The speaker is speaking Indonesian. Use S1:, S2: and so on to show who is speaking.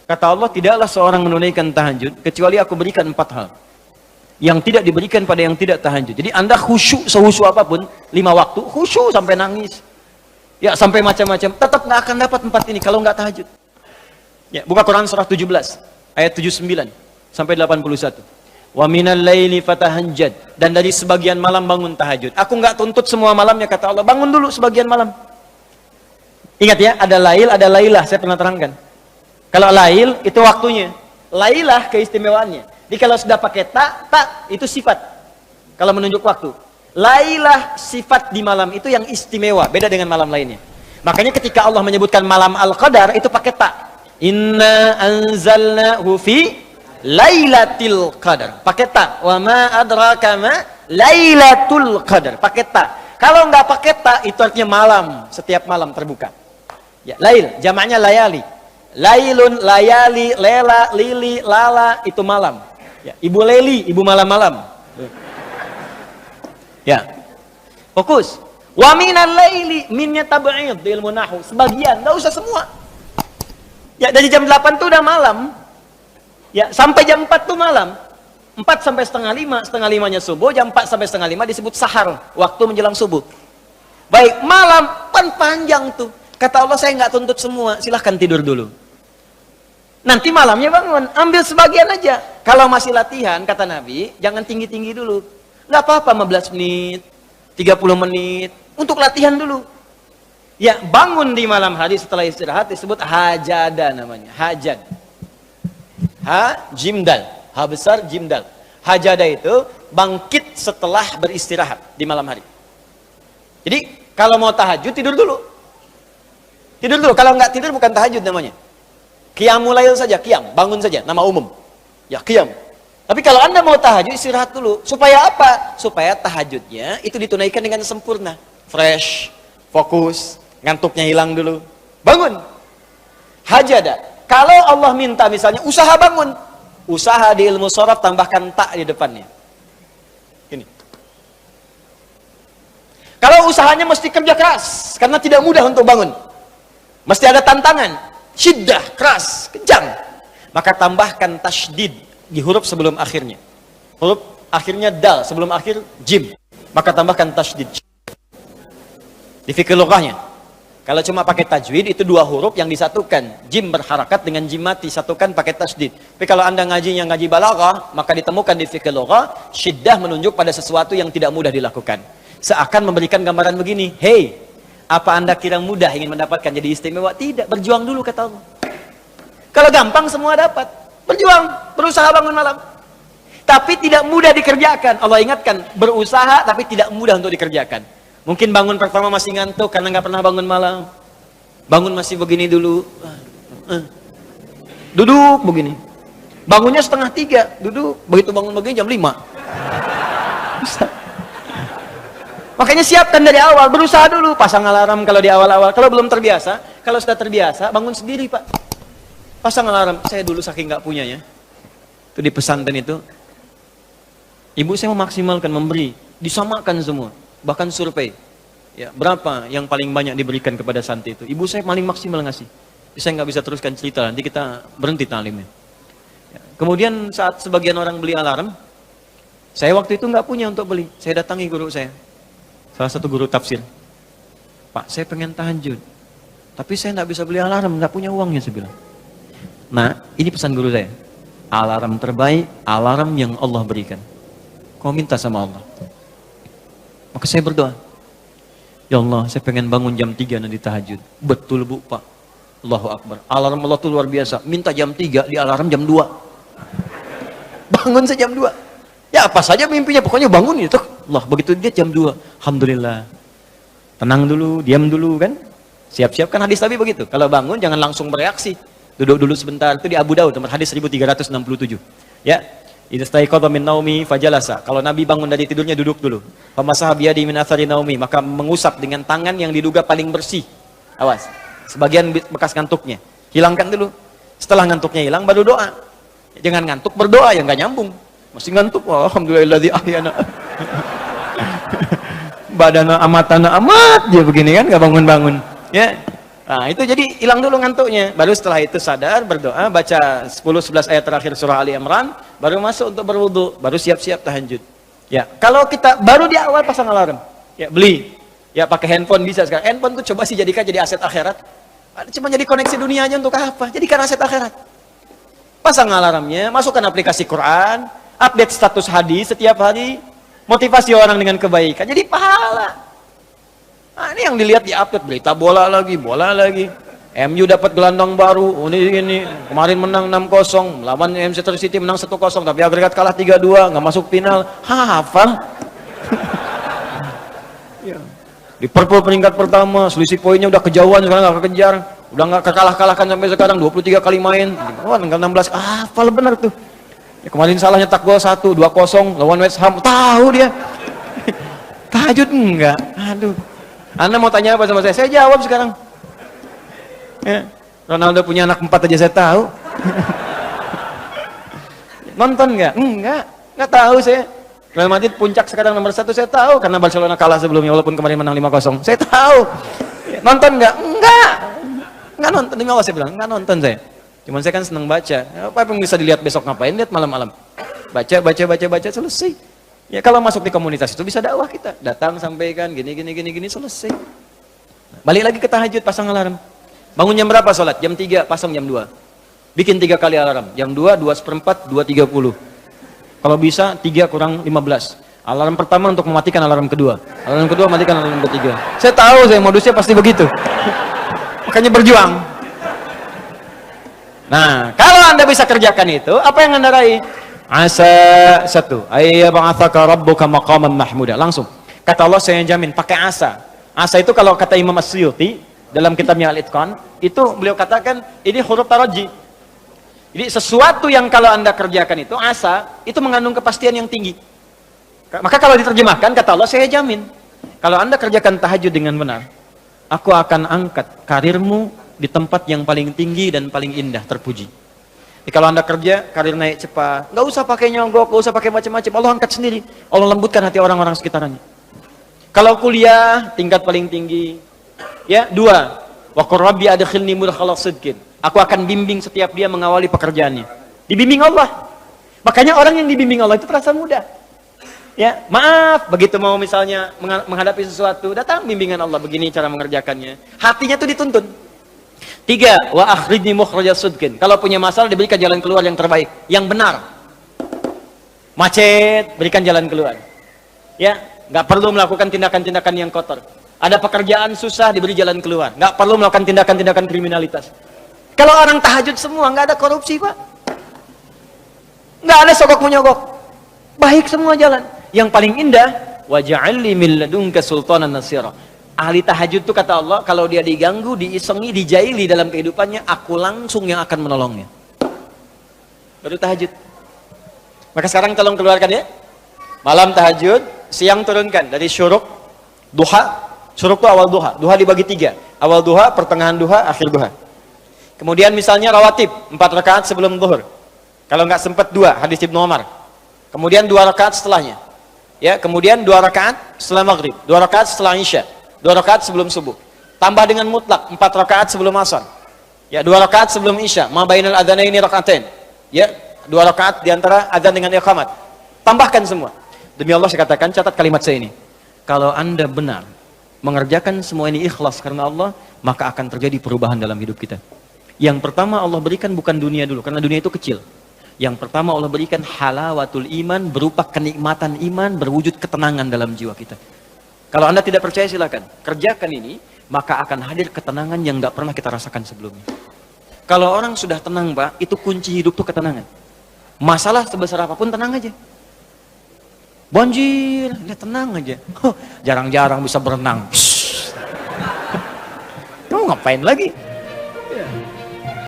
S1: Kata Allah, tidaklah seorang menunaikan tahajud kecuali aku berikan 4 hal yang tidak diberikan pada yang tidak tahajud. Jadi Anda khusyuk sehusyuk apapun, 5 waktu, khusyuk sampai nangis, ya sampai macam-macam, tetap nggak akan dapat 4 ini kalau nggak tahajud. Ya, buka Quran surah 17 ayat 79 sampai 81. Wa minal laili fatahajjad, dan dari sebagian malam bangun tahajud. Aku nggak tuntut semua malamnya, kata Allah, bangun dulu sebagian malam. Ingat ya, ada lail, ada lailah, saya pernah terangkan. Kalau lail itu waktunya, lailah keistimewaannya. Jadi kalau sudah pakai tak itu sifat. Kalau menunjuk waktu, lailah sifat di malam itu yang istimewa, beda dengan malam lainnya. Makanya ketika Allah menyebutkan malam Al-Qadar itu pakai tak. Inna anzalnahu fi Lailatul Qadar, pakai ta. Wa ma adraka ma Lailatul Qadar, pakai ta. Kalau nggak pakai ta, itu artinya malam, setiap malam terbuka. Ya, lail, jamaknya layali. Lailun, layali, lela, lili, lala, itu malam. Ya, ibu leli, ibu malam-malam. Ya, fokus. Wa minal laili, minnya tab'id di ilmu nahwu, sebagian, nggak usah semua. Ya, dari jam 8 tuh udah malam. Ya, sampai jam 4 tuh malam. 4 sampai setengah 5, setengah 5-nya subuh, jam 4 sampai setengah 5 disebut sahar, waktu menjelang subuh. Baik, malam panjang tuh. Kata Allah, saya nggak tuntut semua, silahkan tidur dulu. Nanti malamnya bangun, ambil sebagian aja. Kalau masih latihan, kata Nabi, jangan tinggi-tinggi dulu. Nggak apa-apa 15 menit, 30 menit, untuk latihan dulu. Ya, bangun di malam hari setelah istirahat disebut hajada namanya, hajad. Ha, jimdal, ha besar, jimdal. Hajada itu bangkit setelah beristirahat di malam hari. Jadi kalau mau tahajud tidur dulu. Tidur dulu, kalau nggak tidur bukan tahajud namanya. Qiyamul lail saja, qiyam, bangun saja, nama umum. Ya, qiyam. Tapi kalau Anda mau tahajud, istirahat dulu. Supaya apa? Supaya tahajudnya itu ditunaikan dengan sempurna. Fresh, fokus, ngantuknya hilang dulu. Bangun. Hajada. Kalau Allah minta misalnya usaha bangun, usaha di ilmu sharaf tambahkan tak di depannya. Ini. Kalau usahanya mesti kerja keras, karena tidak mudah untuk bangun. Mesti ada tantangan, syiddah, keras, kejam. Maka tambahkan tasydid di huruf sebelum akhirnya. Huruf akhirnya dal, sebelum akhir jim. Maka tambahkan tasydid. Di fikih lughahnya. Kalau cuma pakai tajwid itu 2 huruf yang disatukan, jim berharakat dengan jim mati, satukan pakai tasydid. Tapi kalau Anda ngajinya ngaji balaghah, maka ditemukan di fikih lughah syiddah menunjuk pada sesuatu yang tidak mudah dilakukan. Seakan memberikan gambaran begini, hey, apa Anda kira mudah ingin mendapatkan jadi istimewa? Tidak, berjuang dulu kata Allah. Kalau gampang semua dapat, berjuang, berusaha bangun malam. Tapi tidak mudah dikerjakan. Allah ingatkan, berusaha tapi tidak mudah untuk dikerjakan. Mungkin bangun pertama masih ngantuk karena nggak pernah bangun malam. Bangun masih begini dulu. Duduk begini. Bangunnya 2:30, duduk. Begitu bangun begini jam 5. Makanya siapkan dari awal, berusaha dulu. Pasang alarm kalau di awal-awal. Kalau belum terbiasa, kalau sudah terbiasa, bangun sendiri Pak. Pasang alarm. Saya dulu saking nggak punya ya. Itu di pesantren itu. Ibu saya memaksimalkan memberi. Disamakan semua. Bahkan survei, ya, berapa yang paling banyak diberikan kepada santri itu? Ibu saya paling maksimal ngasih. Saya nggak bisa teruskan cerita, nanti kita berhenti talimnya. Ya. Kemudian saat sebagian orang beli alarm, saya waktu itu nggak punya untuk beli. Saya datangi guru saya, salah satu guru tafsir. Pak, saya pengen tahajud, tapi saya nggak bisa beli alarm, nggak punya uangnya, saya bilang. Nah, ini pesan guru saya. Alarm terbaik, alarm yang Allah berikan. Kau minta sama Allah. Maka saya berdoa, ya Allah, saya pengen bangun jam 3 nanti tahajud. Betul Bu, Pak. Allahu Akbar. Alarm Allah itu luar biasa. Minta jam 3, di alarm jam 2. Bangun saya jam 2. Ya apa saja mimpinya, pokoknya bangun itu. Allah, begitu dia jam 2. Alhamdulillah. Tenang dulu, diam dulu kan. Siap-siap kan hadis Nabi begitu. Kalau bangun jangan langsung bereaksi. Duduk dulu sebentar. Itu di Abu Daud, nomor hadis 1367. Ya. Idastaiqadha min naumi fajalasa. Kalau Nabi bangun dari tidurnya duduk dulu. Famasaha biyadi min athari naumi, maka mengusap dengan tangan yang diduga paling bersih. Awas. Sebagian bekas ngantuknya. Hilangkan dulu. Setelah ngantuknya hilang baru doa. Jangan ngantuk berdoa yang enggak nyambung. Masih ngantuk. Alhamdulillahilladzi ahyana. Badana amatana amat dia begini kan enggak bangun-bangun. Ya. Nah, itu jadi hilang dulu ngantuknya. Baru setelah itu sadar, berdoa, baca 10-11 ayat terakhir surah Ali Imran, baru masuk untuk berwudu, baru siap-siap tahajud. Ya, kalau kita baru di awal pasang alarm, ya beli. Ya pakai handphone bisa sekarang. Handphone tuh coba sih jadikan jadi aset akhirat. Cuma jadi koneksi dunia aja untuk apa? Jadikan aset akhirat. Pasang alarmnya, masukkan aplikasi Quran, update status hadis setiap hari, motivasi orang dengan kebaikan. Jadi pahala. Nah, ini yang dilihat di update berita bola lagi. MU dapat gelandang baru. Ini kemarin menang 6-0, lawan Manchester City menang 1-0, tapi agregat kalah 3-2, nggak masuk final. Hafal. Liverpool peringkat pertama, selisih poinnya udah kejauhan, sekarang nggak kekejar, udah nggak kalah-kalahkan sampai sekarang, 23 kali main, tinggal 16. Hafal benar tuh. Ya, kemarin salah nyetak gol 1, 2-0 lawan West Ham. Tahu dia. Tahajud enggak? Aduh. Anda mau tanya apa sama saya? Saya jawab sekarang. Ya, Ronaldo punya anak 4 aja saya tahu. Nonton nggak? Nggak tahu saya. Real Madrid puncak sekarang nomor 1 saya tahu karena Barcelona kalah sebelumnya walaupun kemarin menang 5-0. Saya tahu. Nonton nggak? Nggak nonton. Demi Allah saya bilang nggak nonton saya. Cuman saya kan senang baca. Apa yang bisa dilihat besok ngapain? Lihat malam-malam. Baca selesai. Ya kalau masuk di komunitas itu bisa dakwah kita. Datang sampaikan gini selesai. Balik lagi ke tahajud, pasang alarm. Bangun jam berapa sholat? Jam 3, pasang jam 2. Bikin 3 kali alarm. Jam 2, 2:04, 2:30. Kalau bisa 3 kurang 15. Alarm pertama untuk mematikan alarm kedua. Alarm kedua matikan alarm ketiga. Saya tahu saya modusnya pasti begitu. Makanya berjuang. Nah, kalau Anda bisa kerjakan itu, apa yang Anda raih? Asa 1, ayyab'atsaka rabbuka maqaman mahmuda. Langsung. Kata Allah saya jamin pakai asa. Asa itu kalau kata Imam As-Suyuti dalam kitabnya Al-Itqan, itu beliau katakan ini huruf taraji. Jadi sesuatu yang kalau Anda kerjakan itu asa, itu mengandung kepastian yang tinggi. Maka kalau diterjemahkan kata Allah saya jamin, kalau Anda kerjakan tahajud dengan benar, aku akan angkat karirmu di tempat yang paling tinggi dan paling indah, terpuji. Jadi kalau Anda kerja, karir naik cepat, nggak usah pakai nyogok, nggak usah pakai macam-macam, Allah angkat sendiri. Allah lembutkan hati orang-orang sekitarnya. Kalau kuliah, tingkat paling tinggi. Ya, 2, wa qur rabbi adkhilni mudkhala sidqin. Aku akan bimbing setiap dia mengawali pekerjaannya. Dibimbing Allah. Makanya orang yang dibimbing Allah itu terasa mudah. Ya, maaf, begitu mau misalnya menghadapi sesuatu, datang bimbingan Allah, begini cara mengerjakannya. Hatinya tuh dituntun. 3, wa akhrijni mukhrajas sidqin. Kalau punya masalah diberikan jalan keluar yang terbaik, yang benar. Macet, berikan jalan keluar. Ya, nggak perlu melakukan tindakan-tindakan yang kotor. Ada pekerjaan susah diberi jalan keluar. Nggak perlu melakukan tindakan-tindakan kriminalitas. Kalau orang tahajud semua nggak ada korupsi, Pak. Nggak ada sogok menyogok. Baik semua jalan. Yang paling indah, waj'alni min ladunka sultanan nasira. Ahli tahajud itu kata Allah, kalau dia diganggu, diisengi, dijaili dalam kehidupannya, aku langsung yang akan menolongnya. Baru tahajud. Maka sekarang tolong keluarkan ya. Malam tahajud, siang turunkan dari syuruk, duha. Syuruk itu awal duha. Duha dibagi 3. Awal duha, pertengahan duha, akhir duha. Kemudian misalnya rawatib, 4 rakaat sebelum zuhur. Kalau nggak sempat 2, hadis Ibnu Umar. Kemudian 2 rakaat setelahnya. Ya, kemudian 2 rakaat setelah maghrib, 2 rakaat setelah isya. 2 rakaat sebelum subuh. Tambah dengan mutlak 4 rakaat sebelum asar. Ya, 2 rakaat sebelum isya. Ma bainal adzanaini rakaatain. Ya, 2 rakaat di antara adzan dengan iqamat. Tambahkan semua. Demi Allah saya katakan, catat kalimat saya ini. Kalau Anda benar mengerjakan semua ini ikhlas karena Allah, maka akan terjadi perubahan dalam hidup kita. Yang pertama Allah berikan bukan dunia dulu, karena dunia itu kecil. Yang pertama Allah berikan halawatul iman, berupa kenikmatan iman, berwujud ketenangan dalam jiwa kita. Kalau Anda tidak percaya silakan, kerjakan ini, maka akan hadir ketenangan yang nggak pernah kita rasakan sebelumnya. Kalau orang sudah tenang, Pak, itu kunci hidup tuh ketenangan. Masalah sebesar apapun tenang aja. Banjir, dia tenang aja. Jarang-jarang bisa berenang. Kamu ngapain lagi?